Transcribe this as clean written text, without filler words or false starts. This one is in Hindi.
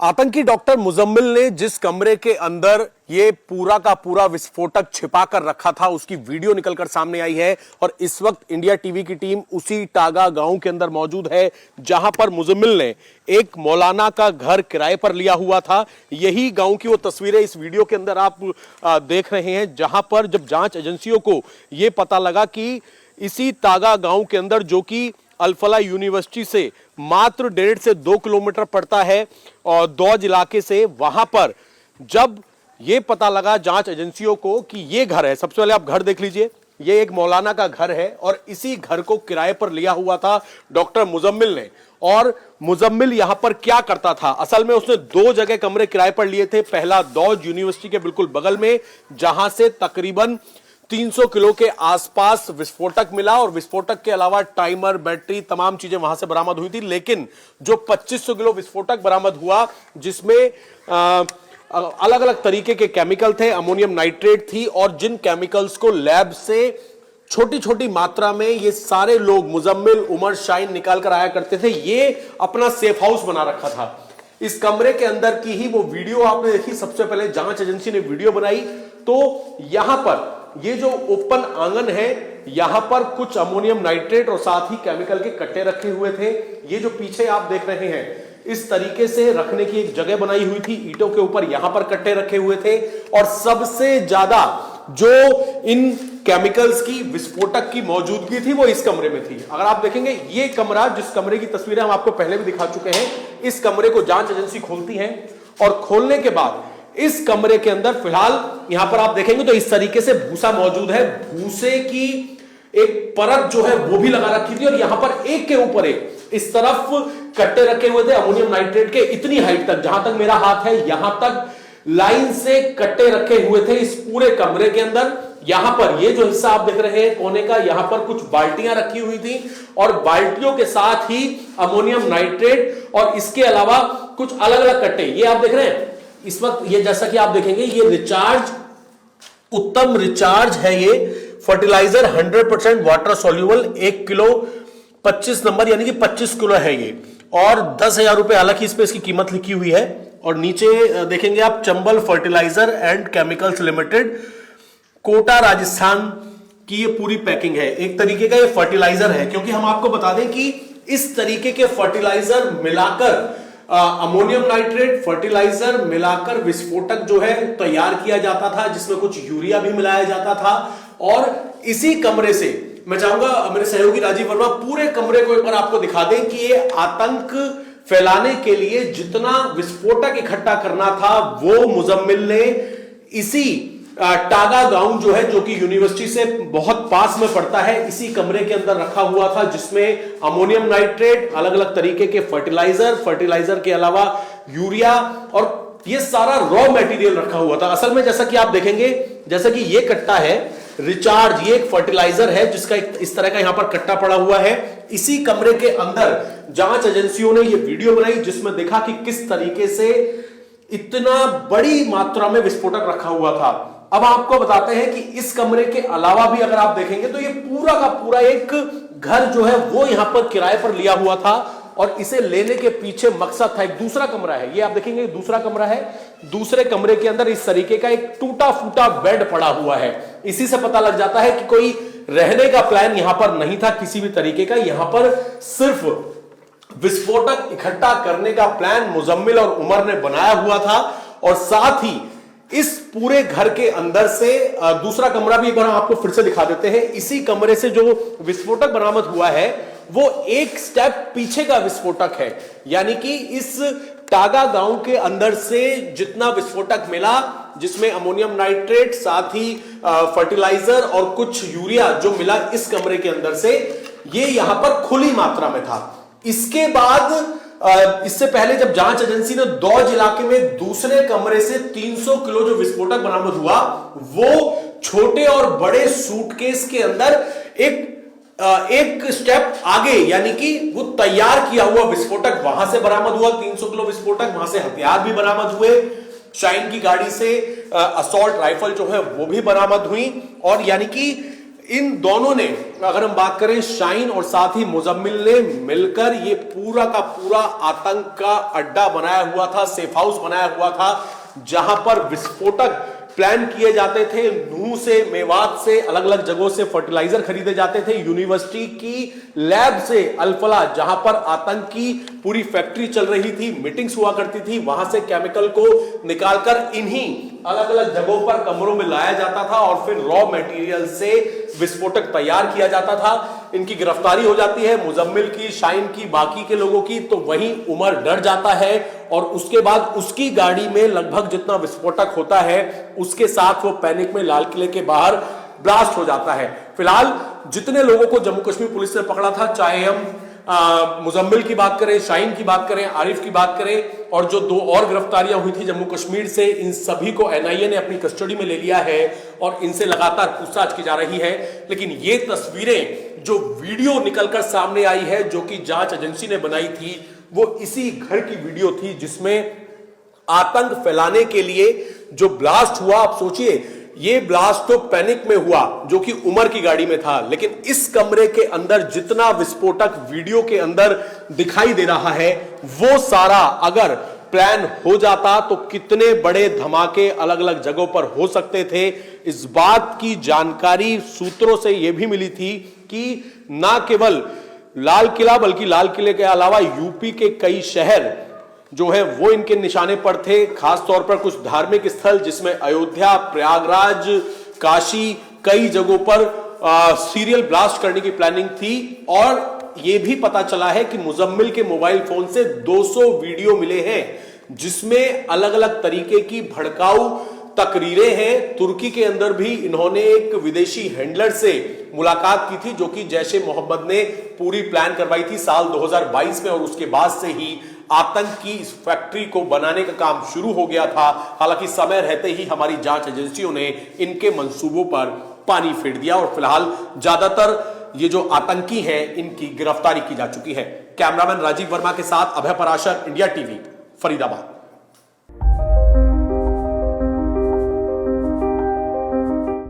आतंकी डॉक्टर मुजम्मिल ने जिस कमरे के अंदर ये पूरा का पूरा विस्फोटक छिपा कर रखा था उसकी वीडियो निकलकर सामने आई है और इस वक्त इंडिया टीवी की टीम उसी टागा गांव के अंदर मौजूद है जहां पर मुजम्मिल ने एक मौलाना का घर किराए पर लिया हुआ था। यही गांव की वो तस्वीरें इस वीडियो के अंदर आप देख रहे हैं, जहां पर जब जांच एजेंसियों को यह पता लगा कि इसी टागा गांव के अंदर, जो कि अल-फलाह यूनिवर्सिटी से मात्र 1.5 से 2 किलोमीटर पड़ता है और दौज इलाके से, वहां पर जब यह पता लगा जांच एजेंसियों को कि यह घर है, सबसे पहले आप घर देख लीजिए, यह एक मौलाना का घर है और इसी घर को किराए पर लिया हुआ था डॉक्टर मुजम्मिल ने। और मुजम्मिल यहां पर क्या करता था, असल में उसने 2 जगह कमरे किराए पर लिए थे। पहला दौज यूनिवर्सिटी के बिल्कुल बगल में, जहां से तकरीबन 300 किलो के आसपास विस्फोटक मिला और विस्फोटक के अलावा टाइमर, बैटरी, तमाम चीजें वहां से बरामद हुई थी। लेकिन जो 2500 किलो विस्फोटक बरामद हुआ, जिसमें अलग अलग तरीके के केमिकल थे, अमोनियम नाइट्रेट थी, और जिन केमिकल्स को लैब से छोटी छोटी मात्रा में ये सारे लोग, मुजम्मिल, उमर, शाइन, निकाल कर आया करते थे। ये अपना सेफ हाउस बना रखा था। इस कमरे के अंदर की ही वो वीडियो आपने देखी। सबसे पहले जांच एजेंसी ने वीडियो बनाई तो यहां पर ये जो ओपन आंगन है, यहां पर कुछ अमोनियम नाइट्रेट और साथ ही केमिकल के कट्टे रखे हुए थे। ये जो पीछे आप देख रहे हैं, इस तरीके से रखने की एक जगह बनाई हुई थी ईंटों के ऊपर, यहां पर कट्टे रखे हुए थे। और सबसे ज्यादा जो इन केमिकल्स की, विस्फोटक की मौजूदगी थी, वो इस कमरे में थी। अगर आप देखेंगे ये कमरा, जिस कमरे की तस्वीरें हम आपको पहले भी दिखा चुके हैं, इस कमरे को जांच एजेंसी खोलती है और खोलने के बाद इस कमरे के अंदर फिलहाल यहां पर आप देखेंगे तो इस तरीके से भूसा मौजूद है। भूसे की एक परत जो है वो भी लगा रखी थी और यहां पर एक के ऊपर एक इस तरफ कट्टे रखे हुए थे अमोनियम नाइट्रेट के। इतनी हाइट तक, जहां तक मेरा हाथ है, यहां तक लाइन से कट्टे रखे हुए थे इस पूरे कमरे के अंदर। यहां पर ये जो हिस्सा आप देख रहे हैं कोने का, यहां पर कुछ बाल्टियां रखी हुई थी और बाल्टियों के साथ ही अमोनियम नाइट्रेट और इसके अलावा कुछ अलग अलग कट्टे, ये आप देख रहे हैं इस वक्त। ये जैसा कि आप देखेंगे, ये रिचार्ज, उत्तम रिचार्ज है, ये fertiliser 100% water soluble, 1 kilo 25 number यानी कि 25 किलो है ये, और 10,000 रुपए हालांकि इस पे इसकी कीमत लिखी हुई है। और नीचे देखेंगे आप, Chambal fertiliser and chemicals limited, Kota, Rajasthan की ये पूरी पैकिंग है। एक तरीके का ये फर्टिलाइजर है, क्योंकि हम आपको बता दें कि इस तरीके के फर्टिलाइजर मिलाकर, अमोनियम नाइट्रेट फर्टिलाइजर मिलाकर विस्फोटक जो है तैयार किया जाता था, जिसमें कुछ यूरिया भी मिलाया जाता था। और इसी कमरे से मैं चाहूंगा मेरे सहयोगी राजीव वर्मा पूरे कमरे को एक बार आपको दिखा दें कि ये आतंक फैलाने के लिए जितना विस्फोटक इकट्ठा करना था, वो मुजम्मिल ने इसी टागा गांव जो है, जो कि यूनिवर्सिटी से बहुत पास में पड़ता है, इसी कमरे के अंदर रखा हुआ था, जिसमें अमोनियम नाइट्रेट, अलग अलग तरीके के फर्टिलाइजर के अलावा यूरिया और ये सारा रॉ मटेरियल रखा हुआ था। असल में जैसा कि आप देखेंगे, जैसा कि ये कट्टा है रिचार्ज, ये एक फर्टिलाइजर है जिसका इस तरह का यहां पर कट्टा पड़ा हुआ है। इसी कमरे के अंदर जांच एजेंसियों ने ये वीडियो बनाई जिसमें देखा कि किस तरीके से इतना बड़ी मात्रा में विस्फोटक रखा हुआ था। अब आपको बताते हैं कि इस कमरे के अलावा भी अगर आप देखेंगे तो ये पूरा का पूरा एक घर जो है वो यहां पर किराए पर लिया हुआ था और इसे लेने के पीछे मकसद था। एक दूसरा कमरा है, ये आप देखेंगे दूसरा कमरा है। दूसरे कमरे के अंदर इस तरीके का एक टूटा फूटा बेड पड़ा हुआ है। इसी से पता लग जाता है कि कोई रहने का प्लान यहां पर नहीं था किसी भी तरीके का। यहां पर सिर्फ विस्फोटक इकट्ठा करने का प्लान मुजम्मिल और उमर ने बनाया हुआ था। और साथ ही इस पूरे घर के अंदर से दूसरा कमरा भी एक बार आपको फिर से दिखा देते हैं। इसी कमरे से जो विस्फोटक बरामद हुआ है वो एक स्टेप पीछे का विस्फोटक है, यानी कि इस टागा गांव के अंदर से जितना विस्फोटक मिला, जिसमें अमोनियम नाइट्रेट, साथ ही फर्टिलाइजर और कुछ यूरिया जो मिला इस कमरे के अंदर से, ये यहां पर खुली मात्रा में था। इसके बाद इससे पहले जब जांच एजेंसी ने दौज इलाके में दूसरे कमरे से 300 किलो जो विस्फोटक बरामद हुआ, वो छोटे और बड़े सूटकेस के अंदर एक स्टेप आगे, यानी कि वो तैयार किया हुआ विस्फोटक वहां से बरामद हुआ। 300 किलो विस्फोटक, वहां से हथियार भी बरामद हुए, शाइन की गाड़ी से असॉल्ट राइफल जो है वो भी बरामद हुई। और यानी कि इन दोनों ने, अगर हम बात करें शाहीन और साथ ही मुजम्मिल ने मिलकर ये पूरा का पूरा आतंक का अड्डा बनाया हुआ था, सेफ हाउस बनाया हुआ था, जहां पर विस्फोटक प्लान किए जाते थे। नूह से, मेवात से, अलग अलग जगहों से फर्टिलाइजर खरीदे जाते थे। यूनिवर्सिटी की लैब से अल-फलाह, जहां पर आतंक की पूरी फैक्ट्री चल रही थी, मीटिंग्स हुआ करती थी, वहां से केमिकल को निकालकर इन्हीं अलग अलग जगहों पर कमरों में लाया जाता था और फिर रॉ मटेरियल से विस्फोटक तैयार किया जाता था। इनकी गिरफ्तारी हो जाती है, मुजम्मिल की, शाहीन की, बाकी के लोगों की। तो वहीं उमर डर जाता है और उसके बाद उसकी गाड़ी में लगभग जितना विस्फोटक होता है उसके साथ वो पैनिक में लाल किले के बाहर ब्लास्ट हो जाता है। फिलहाल जितने लोगों को जम्मू कश्मीर पुलिस ने पकड़ा था, चाहे हम मुजम्मिल की बात करें, शाहीन की बात करें, आरिफ की बात करें, और जो 2 और गिरफ्तारियां हुई थी जम्मू कश्मीर से, इन सभी को एनआईए ने अपनी कस्टडी में ले लिया है और इनसे लगातार पूछताछ की जा रही है। लेकिन ये तस्वीरें, जो वीडियो निकलकर सामने आई है, जो कि जांच एजेंसी ने बनाई थी, वो इसी घर की वीडियो थी जिसमें आतंक फैलाने के लिए जो ब्लास्ट हुआ। आप सोचिए, ये ब्लास्ट तो पैनिक में हुआ जो कि उमर की गाड़ी में था, लेकिन इस कमरे के अंदर जितना विस्फोटक वीडियो के अंदर दिखाई दे रहा है, वो सारा अगर प्लान हो जाता तो कितने बड़े धमाके अलग अलग जगहों पर हो सकते थे। इस बात की जानकारी सूत्रों से यह भी मिली थी कि ना केवल लाल किला, बल्कि लाल किले के अलावा यूपी के कई शहर जो है वो इनके निशाने पर थे। खास तौर पर कुछ धार्मिक स्थल, जिसमें अयोध्या, प्रयागराज, काशी, कई जगहों पर सीरियल ब्लास्ट करने की प्लानिंग थी। और यह भी पता चला है कि मुजम्मिल के मोबाइल फोन से 200 वीडियो मिले हैं, जिसमें अलग अलग तरीके की भड़काऊ तकरीरें हैं। तुर्की के अंदर भी इन्होंने एक विदेशी हैंडलर से मुलाकात की थी, जो कि जैश ए मोहम्मद ने पूरी प्लान करवाई थी साल 2022 में, और उसके बाद से ही आतंक की इस फैक्ट्री को बनाने का काम शुरू हो गया था। हालांकि समय रहते ही हमारी जांच एजेंसियों ने इनके मंसूबों पर पानी फेर दिया और फिलहाल ज्यादातर ये जो आतंकी हैं, इनकी गिरफ्तारी की जा चुकी है। कैमरामैन राजीव वर्मा के साथ अभय पराशर, इंडिया टीवी, फरीदाबाद।